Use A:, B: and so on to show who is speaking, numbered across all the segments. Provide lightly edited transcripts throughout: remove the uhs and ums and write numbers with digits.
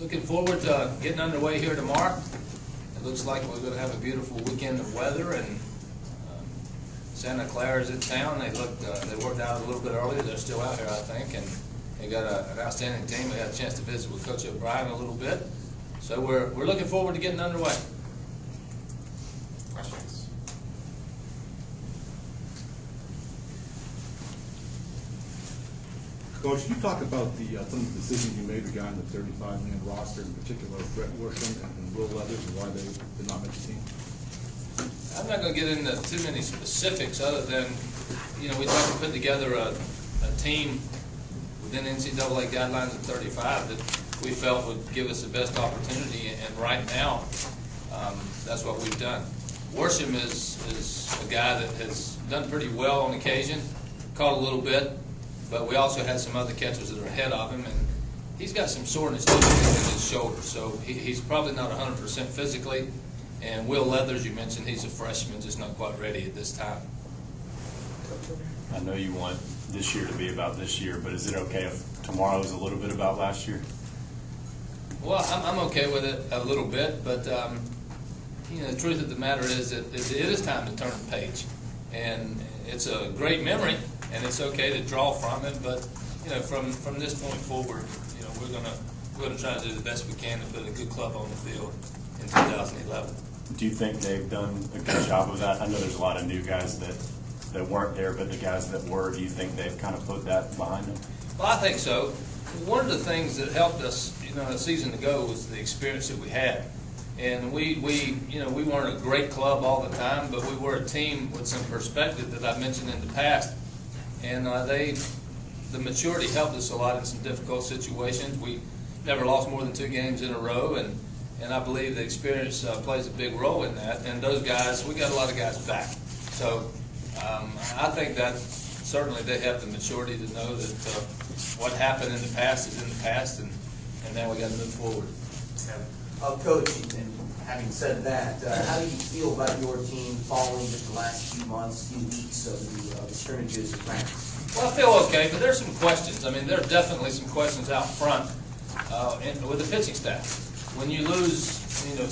A: Looking forward to getting underway here tomorrow. It looks like we're going to have a beautiful weekend of weather, and Santa Clara is in town. They worked out a little bit earlier. They're still out here, I think, and they got an outstanding team. We had a chance to visit with Coach O'Brien a little bit, so we're looking forward to getting underway.
B: Questions?
C: Coach, you talk about some of the decisions you made regarding the 35-man roster, in particular Brett Worsham and Will Leathers, and why they did not make the team?
A: I'm not going to get into too many specifics other than, we tried to put together a team within NCAA guidelines of 35 that we felt would give us the best opportunity, and right now, that's what we've done. Worsham is a guy that has done pretty well on occasion, caught a little bit, but we also had some other catchers that are ahead of him, and he's got some soreness in his shoulder, so he's probably not 100% physically. And Will Leathers, you mentioned, he's a freshman, just not quite ready at this time.
B: I know you want this year to be about this year, but is it okay if tomorrow is a little bit about last year?
A: Well, I'm okay with it a little bit, but the truth of the matter is that it is time to turn the page, and it's a great memory, and it's okay to draw from it. But from this point forward, we're gonna try to do the best we can to put a good club on the field in 2011.
B: Do you think they've done a good job of that? I know there's a lot of new guys that weren't there, but the guys that were, do you think they've kind of put that behind them?
A: Well, I think so. One of the things that helped us, a season ago was the experience that we had. And we weren't a great club all the time, but we were a team with some perspective that I've mentioned in the past. And the maturity helped us a lot in some difficult situations. We never lost more than 2 games in a row, and I believe the experience plays a big role in that. And those guys, we got a lot of guys back. So I think that certainly they have the maturity to know that what happened in the past is in the past, and now we got to move forward.
D: Coach, and having said that, how do you feel about your team following just the last few weeks of the scrimmages and practice?
A: Well, I feel okay, but there's some questions. I mean, there's definitely some questions out front with the pitching staff. When you lose,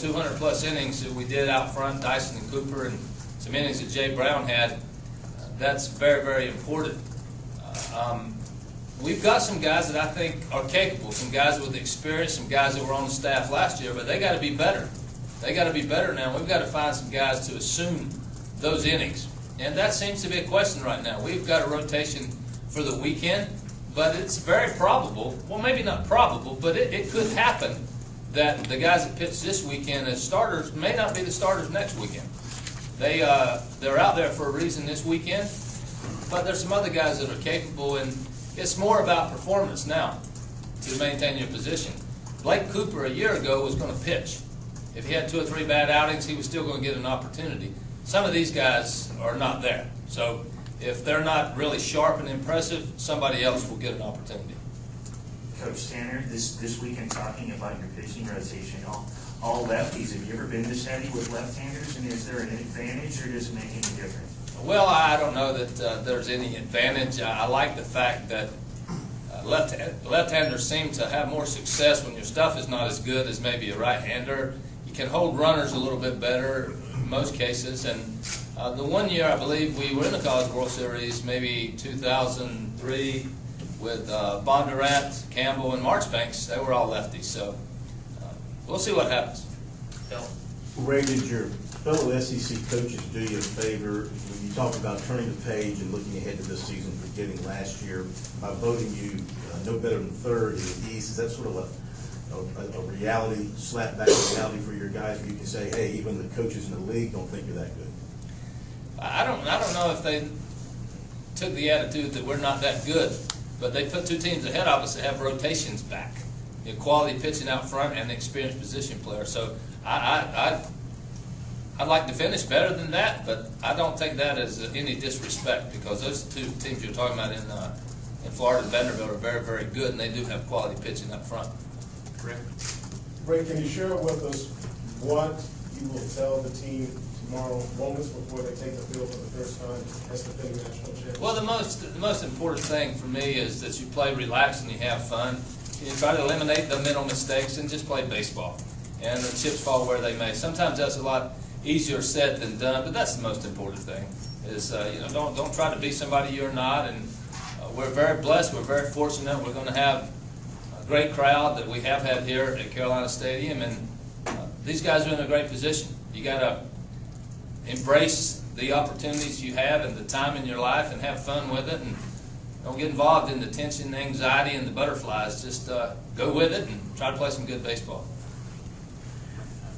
A: 200-plus innings that we did out front, Dyson and Cooper, and some innings that Jay Brown had, that's very, very important. We've got some guys that I think are capable, some guys with experience, some guys that were on the staff last year, but they got to be better. They got to be better now. We've got to find some guys to assume those innings, and that seems to be a question right now. We've got a rotation for the weekend, but it's very probable, well, maybe not probable, but it could happen that the guys that pitch this weekend as starters may not be the starters next weekend. They're out there for a reason this weekend, but there's some other guys that are capable, and it's more about performance now to maintain your position. Blake Cooper a year ago was going to pitch. If he had 2 or 3 bad outings, he was still going to get an opportunity. Some of these guys are not there. So if they're not really sharp and impressive, somebody else will get an opportunity.
E: Coach Tanner, this weekend talking about your pitching rotation, all lefties. Have you ever been this heavy with left-handers, and is there an advantage, or does it make any difference?
A: Well, I don't know that there's any advantage. I like the fact that left-handers seem to have more success when your stuff is not as good as maybe a right-hander. You can hold runners a little bit better in most cases. And the one year I believe we were in the College World Series, maybe 2003, with Bondurant, Campbell, and Marchbanks. They were all lefties. So we'll see what happens.
F: Ray, did your fellow SEC coaches do you a favor when you talk about turning the page and looking ahead to this season, forgetting last year, by voting you no better than 3rd in the East? Is that sort of a reality, slap back reality for your guys, where you can say, hey, even the coaches in the league don't think you're that good?
A: I don't know if they took the attitude that we're not that good, but they put 2 teams ahead of us that have rotations back, quality pitching out front and experienced position player. So I'd like to finish better than that, but I don't take that as any disrespect, because those 2 teams you're talking about in Florida and Vanderbilt are very, very good, and they do have quality pitching up front.
G: Ray, can you share with us what you will tell the team tomorrow, moments before they take the field for the first time as the defending national champions?
A: Well, the most important thing for me is that you play relaxed and you have fun. you try to eliminate the mental mistakes and just play baseball. And the chips fall where they may. Sometimes that's a lot easier said than done, but that's the most important thing. Is don't try to be somebody you're not. And we're very blessed. We're very fortunate. We're going to have a great crowd that we have had here at Carolina Stadium, and these guys are in a great position. You got to embrace the opportunities you have and the time in your life, and have fun with it. And don't get involved in the tension, the anxiety, and the butterflies. Just go with it and try to play some good baseball.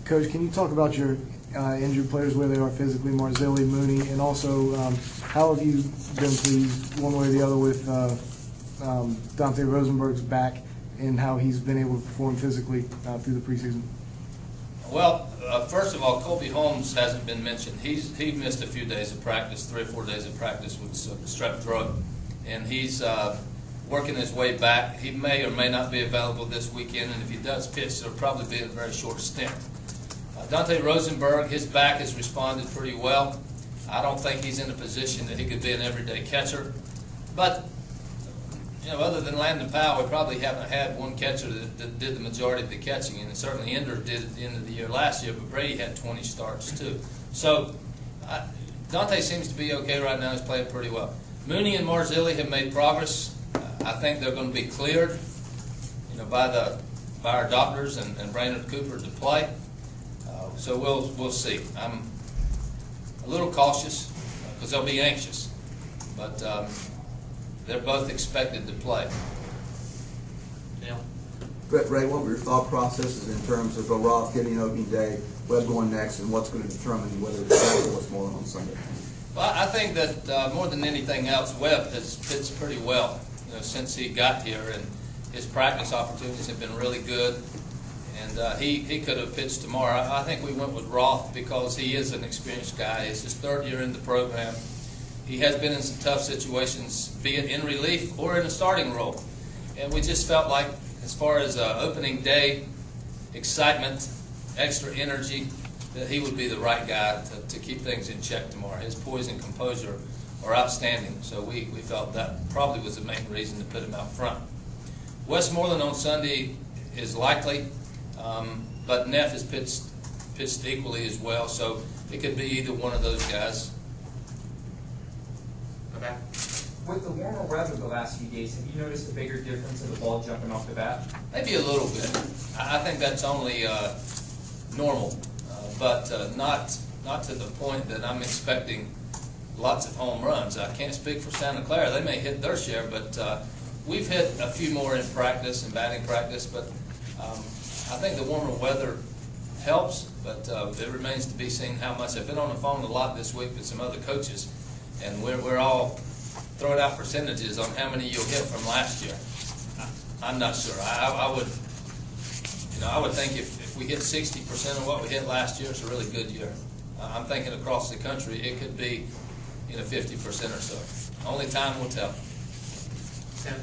H: Coach, can you talk about your injured players, where they are physically, Marzilli, Mooney, and also how have you been pleased one way or the other with Dante Rosenberg's back and how he's been able to perform physically through the preseason?
A: Well, first of all, Colby Holmes hasn't been mentioned. He missed a few days of practice, 3 or 4 days of practice with strep throat, and he's working his way back. He may or may not be available this weekend, and if he does pitch, it'll probably be in a very short stint. Dante Rosenberg, his back has responded pretty well. I don't think he's in a position that he could be an everyday catcher, but other than Landon Powell, we probably haven't had one catcher that did the majority of the catching, and certainly Ender did at the end of the year last year, but Brady had 20 starts too. So Dante seems to be okay right now. He's playing pretty well. Mooney and Marzilli have made progress. I think they're going to be cleared, by our doctors and Brainerd Cooper to play. So we'll see. I'm a little cautious because they'll be anxious, but they're both expected to play. Yeah.
I: Ray, what were your thought processes in terms of Roth getting opening day, Webb going next, and what's going to determine whether it's Saturday or Westmoreland on Sunday?
A: Well, I think that more than anything else, Webb has fits pretty well since he got here, and his practice opportunities have been really good. And he could have pitched tomorrow. I think we went with Roth because he is an experienced guy. It's his 3rd year in the program. He has been in some tough situations, be it in relief or in a starting role. And we just felt like, as far as opening day excitement, extra energy, that he would be the right guy to keep things in check tomorrow. His poise and composure are outstanding, so we felt that probably was the main reason to put him out front. Westmoreland on Sunday is likely. But Neff has pitched equally as well, so it could be either one of those guys.
J: Okay. With the warmer weather the last few days, have you noticed a bigger difference in the ball jumping off the bat?
A: Maybe a little bit. I think that's only normal, but not to the point that I'm expecting lots of home runs. I can't speak for Santa Clara. They may hit their share, but we've hit a few more in practice and batting practice, but I think the warmer weather helps, but it remains to be seen how much. I've been on the phone a lot this week with some other coaches, and we're all throwing out percentages on how many you'll hit from last year. I'm not sure. I would think if we hit 60% of what we hit last year, it's a really good year. I'm thinking across the country it could be 50% or so. Only time will tell.
J: Tim?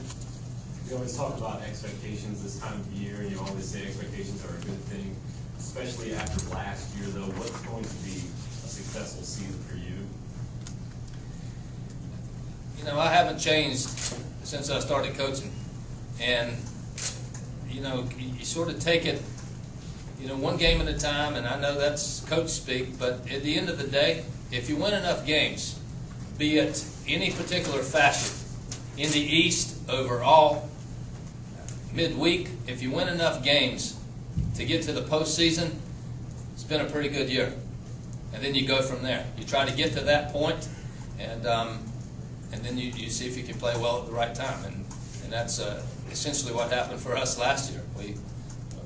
K: We always talk about expectations this time of year, and you always say expectations are a good thing, especially after last year, though. What's going to be a successful season for you?
A: I haven't changed since I started coaching. And, you sort of take it, one game at a time, and I know that's coach speak, but at the end of the day, if you win enough games, be it any particular fashion, in the East, overall, midweek, if you win enough games to get to the postseason, it's been a pretty good year. And then you go from there. You try to get to that point, and then you see if you can play well at the right time. And that's essentially what happened for us last year.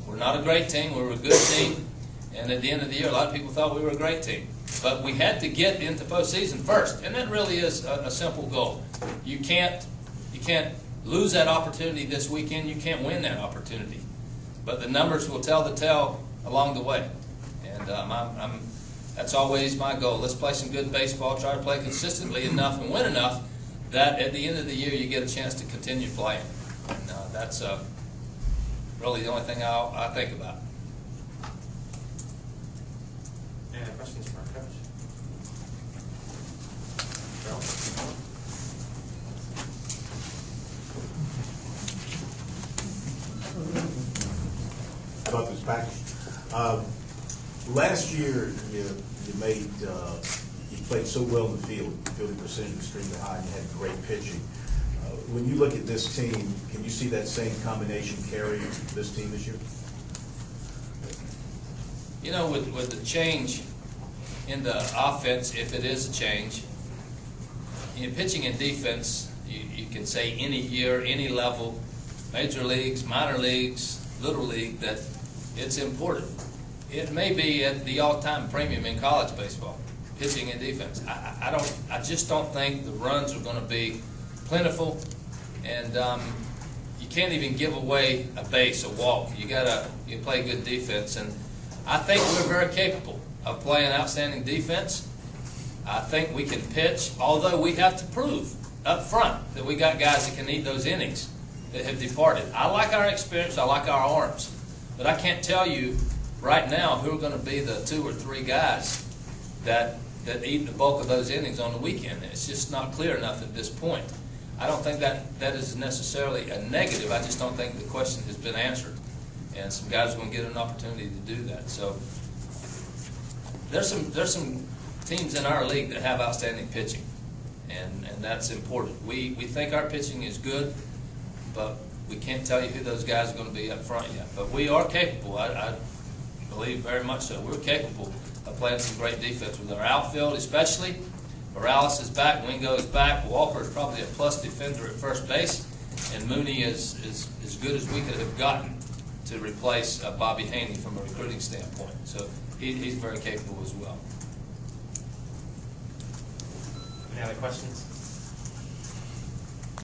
A: We're not a great team. We were a good team. And at the end of the year, a lot of people thought we were a great team. But we had to get into postseason first. And that really is a simple goal. You can't lose that opportunity this weekend. You can't win that opportunity. But the numbers will tell the tale along the way. And that's always my goal. Let's play some good baseball, try to play consistently enough and win enough that at the end of the year you get a chance to continue playing. And that's really the only thing I think about.
J: Any questions for our coach?
F: about this package. Last year, you played so well in the field. Fielding percentage was extremely high, and you had great pitching. When you look at this team, can you see that same combination carry this team this year?
A: You know, with the change in the offense, if it is a change, in pitching and defense, you can say any year, any level, major leagues, minor leagues, little league, that it's important. It may be at the all-time premium in college baseball, pitching and defense. I just don't think the runs are going to be plentiful, and you can't even give away a base, a walk. You play good defense, and I think we're very capable of playing outstanding defense. I think we can pitch, although we have to prove up front that we got guys that can eat those innings that have departed. I like our experience, I like our arms, but I can't tell you right now who are going to be the 2 or 3 guys that eat the bulk of those innings on the weekend. It's just not clear enough at this point. I don't think that is necessarily a negative. I just don't think the question has been answered, and some guys are going to get an opportunity to do that. So there's some teams in our league that have outstanding pitching, and that's important. We think our pitching is good, but we can't tell you who those guys are going to be up front yet. But we are capable. I believe very much so. We're capable of playing some great defense with our outfield, especially. Morales is back, Wingo is back, Walker is probably a plus defender at first base, and Mooney is as good as we could have gotten to replace Bobby Haney from a recruiting standpoint. So he's very capable as well.
J: Any other questions?